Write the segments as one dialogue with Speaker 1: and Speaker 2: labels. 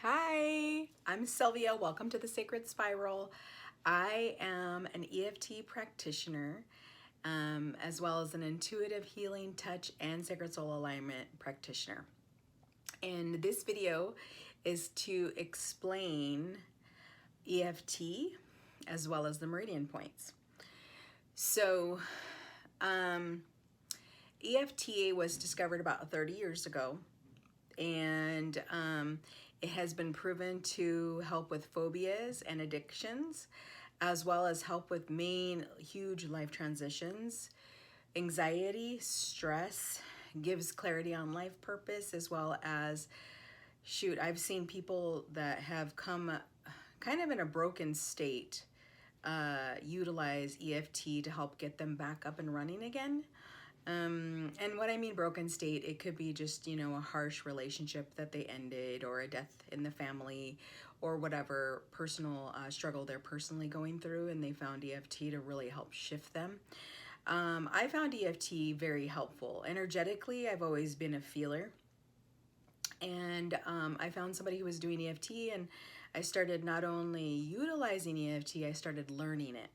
Speaker 1: Hi, I'm Sylvia. Welcome to the Sacred Spiral. I am an EFT practitioner, as well as an intuitive healing, touch, and sacred soul alignment practitioner. And this video is to explain EFT as well as the meridian points. So, EFT was discovered about 30 years ago, and it has been proven to help with phobias and addictions, as well as help with huge life transitions, anxiety, stress, gives clarity on life purpose, as well as, I've seen people that have come kind of in a broken state utilize EFT to help get them back up and running again. And what I mean broken state, it could be just, a harsh relationship that they ended, or a death in the family, or whatever personal struggle they're personally going through, and they found EFT to really help shift them. I found EFT very helpful. Energetically, I've always been a feeler. And I found somebody who was doing EFT, and I started not only utilizing EFT, I started learning it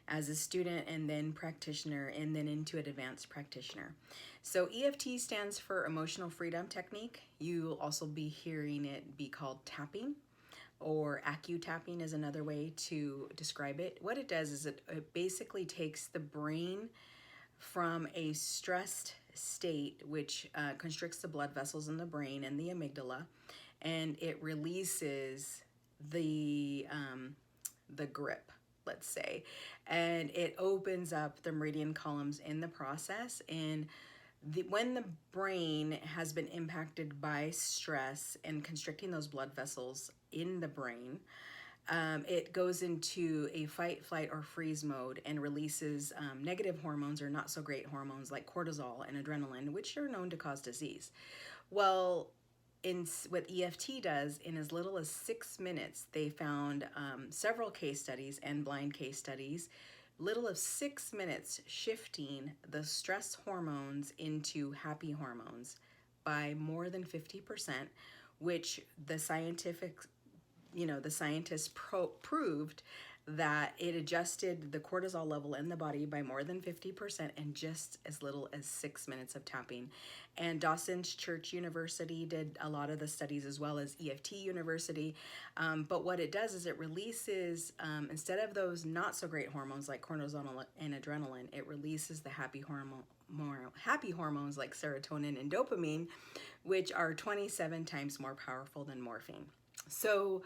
Speaker 1: as a student, and then practitioner, and then into an advanced practitioner. So EFT stands for Emotional Freedom Technique. You'll also be hearing it be called tapping, or acu-tapping is another way to describe it. What it does is it basically takes the brain from a stressed state, which constricts the blood vessels in the brain and the amygdala, and it releases the grip, let's say, and it opens up the meridian columns in the process. And when the brain has been impacted by stress and constricting those blood vessels in the brain, it goes into a fight, flight, or freeze mode and releases negative hormones, or not so great hormones, like cortisol and adrenaline, which are known to cause disease. Well, what EFT does, in as little as 6 minutes, they found several case studies and blind case studies, little of 6 minutes, shifting the stress hormones into happy hormones by more than 50%, which the scientists proved that it adjusted the cortisol level in the body by more than 50% in just as little as 6 minutes of tapping. And Dawson's Church University did a lot of the studies, as well as EFT University. But what it does is it releases, instead of those not so great hormones like cortisol and adrenaline, it releases the happy hormones like serotonin and dopamine, which are 27 times more powerful than morphine. So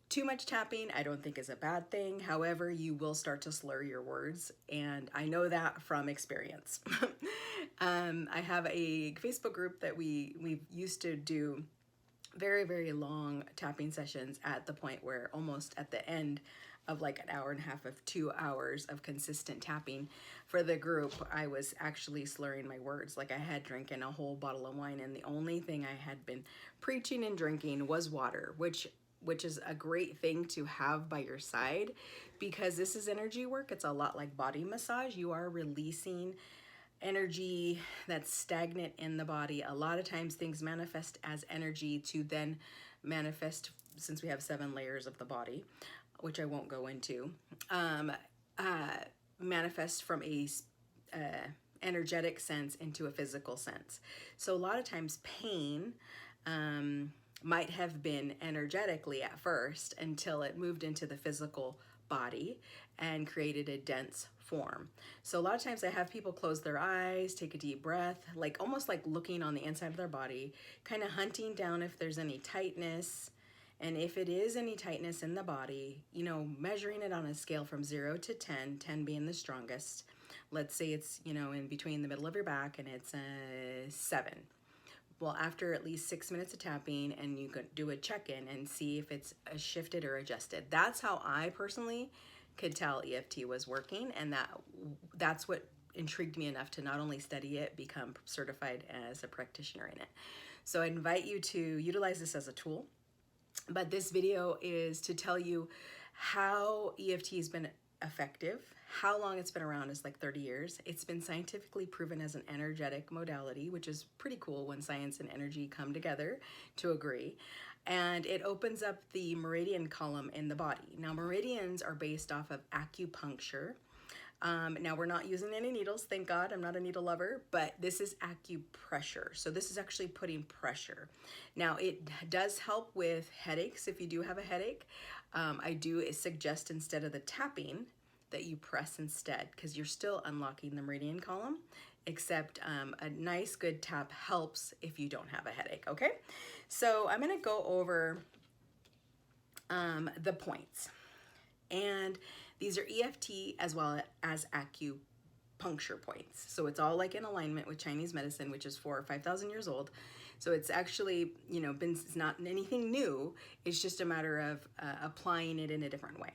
Speaker 1: too much tapping, I don't think, is a bad thing. However, you will start to slur your words, and I know that from experience. I have a Facebook group that we used to do very, very long tapping sessions, at the point where almost at the end of like an hour and a half of 2 hours of consistent tapping for the group, I was actually slurring my words. Like, I had drinking a whole bottle of wine, and the only thing I had been preaching and drinking was water, which is a great thing to have by your side, because this is energy work. It's a lot like body massage. You are releasing energy that's stagnant in the body. A lot of times things manifest as energy to then manifest, since we have 7 layers of the body, which I won't go into, manifest from a energetic sense into a physical sense. So a lot of times pain might have been energetically at first, until it moved into the physical body and created a dense form. So a lot of times I have people close their eyes, take a deep breath, like almost like looking on the inside of their body, kind of hunting down if there's any tightness. And if it is any tightness in the body, measuring it on a scale from 0 to 10, 10 being the strongest. Let's say it's, in between the middle of your back, and it's a 7. Well, after at least 6 minutes of tapping, and you could do a check-in and see if it's shifted or adjusted. That's how I personally could tell EFT was working, and that's what intrigued me enough to not only study it, become certified as a practitioner in it. So I invite you to utilize this as a tool. But this video is to tell you how EFT has been effective. How long it's been around is like 30 years. It's been scientifically proven as an energetic modality, which is pretty cool when science and energy come together to agree. And it opens up the meridian column in the body. Now, meridians are based off of acupuncture. Now, we're not using any needles, thank God. I'm not a needle lover, but this is acupressure. So this is actually putting pressure. Now, it does help with headaches if you do have a headache. I do suggest instead of the tapping that you press instead, because you're still unlocking the meridian column, except a nice good tap helps if you don't have a headache, okay? So I'm gonna go over the points. And these are EFT as well as acupuncture points. So it's all like in alignment with Chinese medicine, which is 4,000 or 5,000 years old. So it's actually, you know, it's not anything new. It's just a matter of applying it in a different way.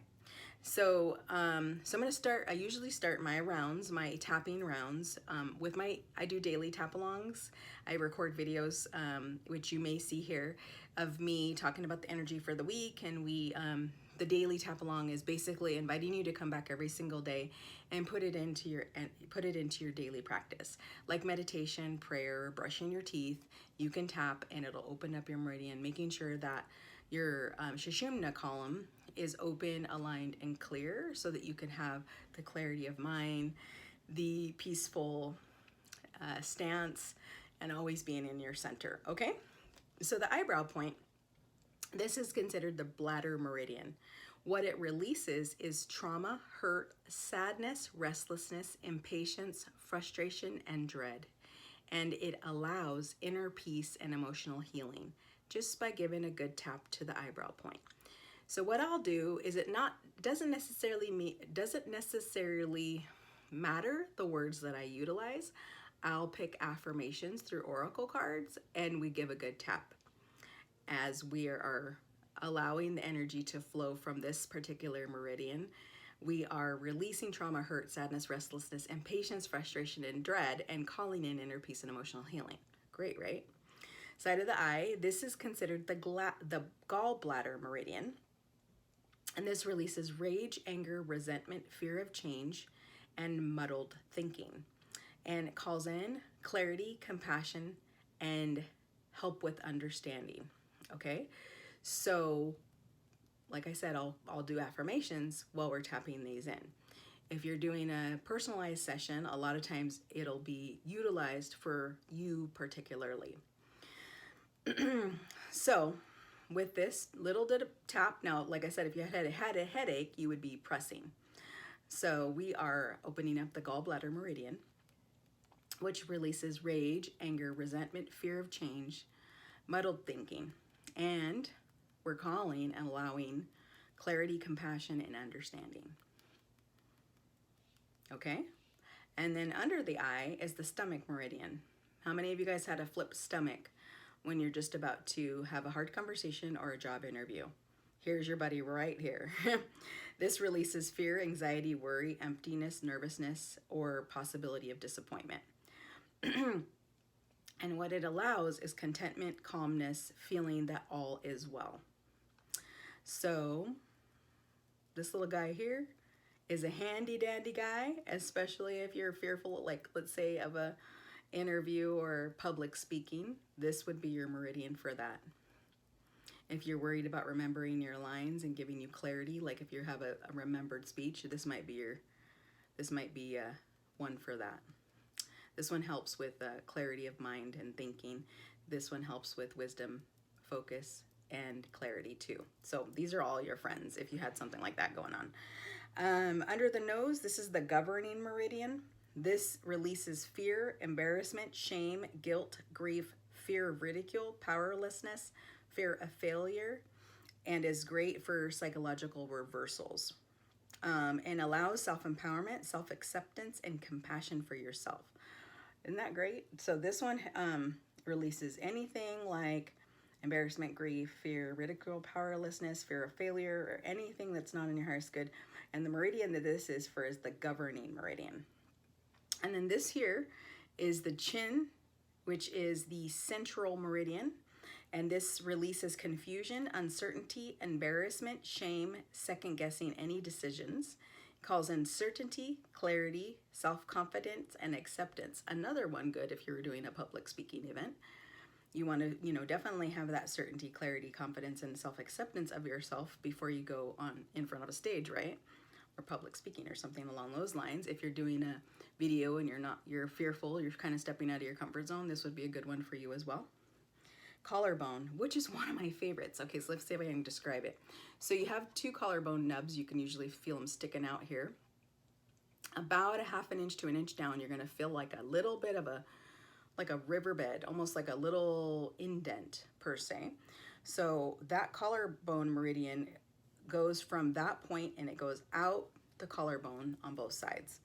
Speaker 1: So, I'm gonna start, I usually start my rounds, my tapping rounds, I do daily tap-alongs. I record videos, which you may see here, of me talking about the energy for the week, and the daily tap-along is basically inviting you to come back every single day and put it into your daily practice. Like meditation, prayer, brushing your teeth, you can tap and it'll open up your meridian, making sure that your Sushumna column is open, aligned, and clear so that you can have the clarity of mind, the peaceful stance, and always being in your center, okay? So the eyebrow point, this is considered the bladder meridian. What it releases is trauma, hurt, sadness, restlessness, impatience, frustration, and dread. And it allows inner peace and emotional healing just by giving a good tap to the eyebrow point. So what I'll do is doesn't necessarily matter the words that I utilize. I'll pick affirmations through oracle cards and we give a good tap as we are allowing the energy to flow from this particular meridian. We are releasing trauma, hurt, sadness, restlessness, impatience, frustration, and dread, and calling in inner peace and emotional healing. Great, right? Side of the eye, this is considered the gallbladder meridian. And this releases rage, anger, resentment, fear of change, and muddled thinking. And it calls in clarity, compassion, and help with understanding, okay? So, like I said, I'll do affirmations while we're tapping these in. If you're doing a personalized session, a lot of times it'll be utilized for you particularly. So, with this little bit of tap, now, like I said, if you had a headache, you would be pressing. So we are opening up the gallbladder meridian, which releases rage, anger, resentment, fear of change, muddled thinking, and we're calling and allowing clarity, compassion, and understanding. Okay? And then under the eye is the stomach meridian. How many of you guys had a flipped stomach when you're just about to have a hard conversation or a job interview? Here's your buddy right here. This releases fear, anxiety, worry, emptiness, nervousness, or possibility of disappointment. And what it allows is contentment, calmness, feeling that all is well. So this little guy here is a handy dandy guy, especially if you're fearful, like let's say of a interview or public speaking. This would be your meridian for that. If you're worried about remembering your lines and giving you clarity, like if you have a remembered speech, this might be one for that. This one helps with clarity of mind and thinking. This one helps with wisdom, focus, and clarity too. So these are all your friends if you had something like that going on. Under the nose, this is the governing meridian. This releases fear, embarrassment, shame, guilt, grief, fear of ridicule, powerlessness, fear of failure, and is great for psychological reversals. And allows self-empowerment, self-acceptance, and compassion for yourself. Isn't that great? So this one releases anything like embarrassment, grief, fear, ridicule, powerlessness, fear of failure, or anything that's not in your highest good. And the meridian that this is for is the governing meridian. And then this here is the chin, which is the central meridian. And this releases confusion, uncertainty, embarrassment, shame, second-guessing any decisions, calls in certainty, clarity, self-confidence, and acceptance. Another one good if you're doing a public speaking event. You want to, definitely have that certainty, clarity, confidence, and self-acceptance of yourself before you go on in front of a stage, right? Or public speaking or something along those lines. If you're doing a video and you're fearful, you're kind of stepping out of your comfort zone, this would be a good one for you as well. Collarbone, which is one of my favorites. Okay, so let's see if I can describe it. So you have two collarbone nubs. You can usually feel them sticking out here. About a half an inch to an inch down, you're gonna feel like a little bit of a riverbed, almost like a little indent per se. So that collarbone meridian goes from that point and it goes out the collarbone on both sides.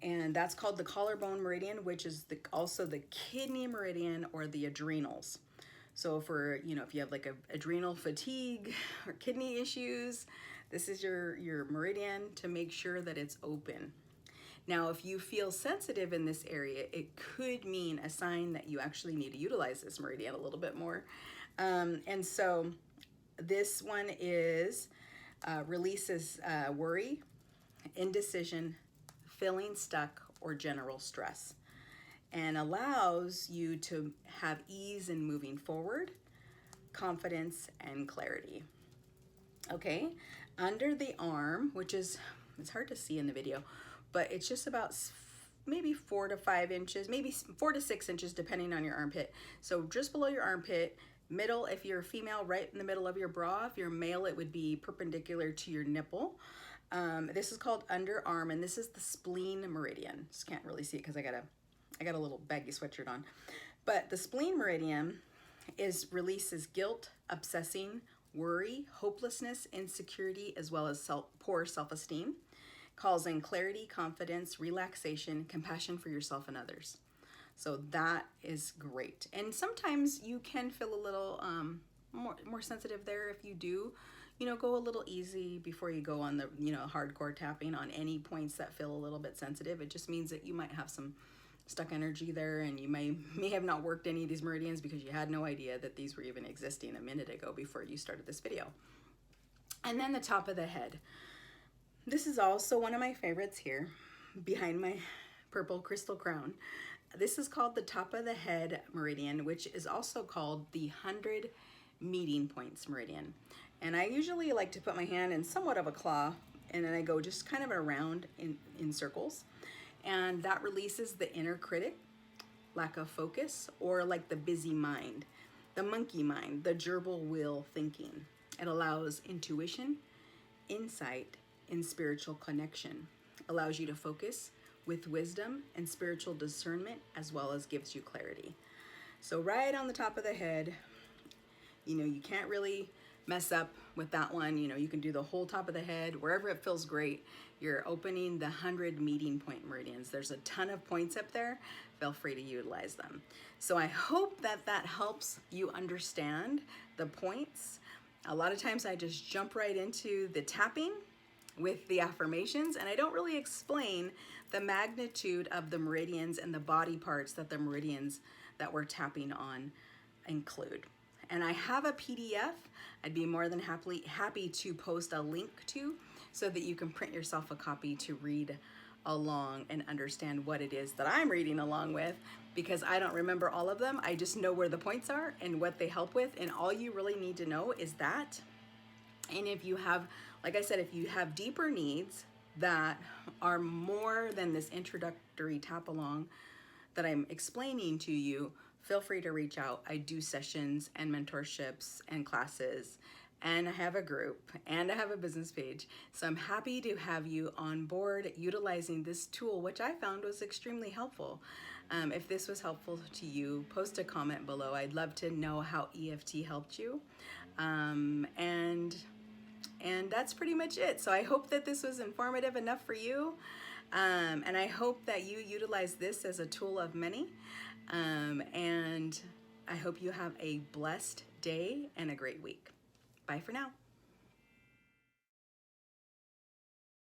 Speaker 1: And that's called the collarbone meridian, which is also the kidney meridian or the adrenals. So for, if you have like a adrenal fatigue or kidney issues, this is your meridian to make sure that it's open. Now, if you feel sensitive in this area, it could mean a sign that you actually need to utilize this meridian a little bit more. And so this one releases worry, indecision, feeling stuck, or general stress, and allows you to have ease in moving forward, confidence, and clarity. Okay, under the arm, which it's hard to see in the video, but it's just about maybe 4 to 5 inches, maybe 4 to 6 inches, depending on your armpit. So just below your armpit, middle, if you're a female, right in the middle of your bra. If you're male, it would be perpendicular to your nipple. This is called underarm, and this is the spleen meridian. Just can't really see it because I got a little baggy sweatshirt on. But the spleen meridian releases guilt, obsessing, worry, hopelessness, insecurity, as well as poor self-esteem. Calls in clarity, confidence, relaxation, compassion for yourself and others. So that is great. And sometimes you can feel a little more sensitive there if you do, go a little easy before you go on the, hardcore tapping on any points that feel a little bit sensitive. It just means that you might have some stuck energy there, and you may have not worked any of these meridians because you had no idea that these were even existing a minute ago before you started this video. And then the top of the head. This is also one of my favorites here behind my purple crystal crown. This is called the top of the head meridian, which is also called the 100 meeting points meridian. And I usually like to put my hand in somewhat of a claw, and then I go just kind of around in circles. And that releases the inner critic, lack of focus, or like the busy mind, the monkey mind, the gerbil wheel thinking. It allows intuition, insight, and spiritual connection. Allows you to focus with wisdom and spiritual discernment, as well as gives you clarity. So right on the top of the head, you can't really mess up with that one. You can do the whole top of the head, wherever it feels great. You're opening the 100 meeting point meridians. There's a ton of points up there. Feel free to utilize them. So I hope that helps you understand the points. A lot of times I just jump right into the tapping with the affirmations, and I don't really explain the magnitude of the meridians and the body parts that the meridians that we're tapping on include. And I have a PDF I'd be more than happy to post a link to, so that you can print yourself a copy to read along and understand what it is that I'm reading along with, because I don't remember all of them. I just know where the points are and what they help with, and all you really need to know is that. And if you have, like I said, if you have deeper needs that are more than this introductory tap along that I'm explaining to you, feel free to reach out. I do sessions and mentorships and classes, and I have a group, and I have a business page. So I'm happy to have you on board utilizing this tool, which I found was extremely helpful. If this was helpful to you, post a comment below. I'd love to know how EFT helped you. And that's pretty much it. So I hope that this was informative enough for you. And I hope that you utilize this as a tool of many. And I hope you have a blessed day and a great week. Bye for now.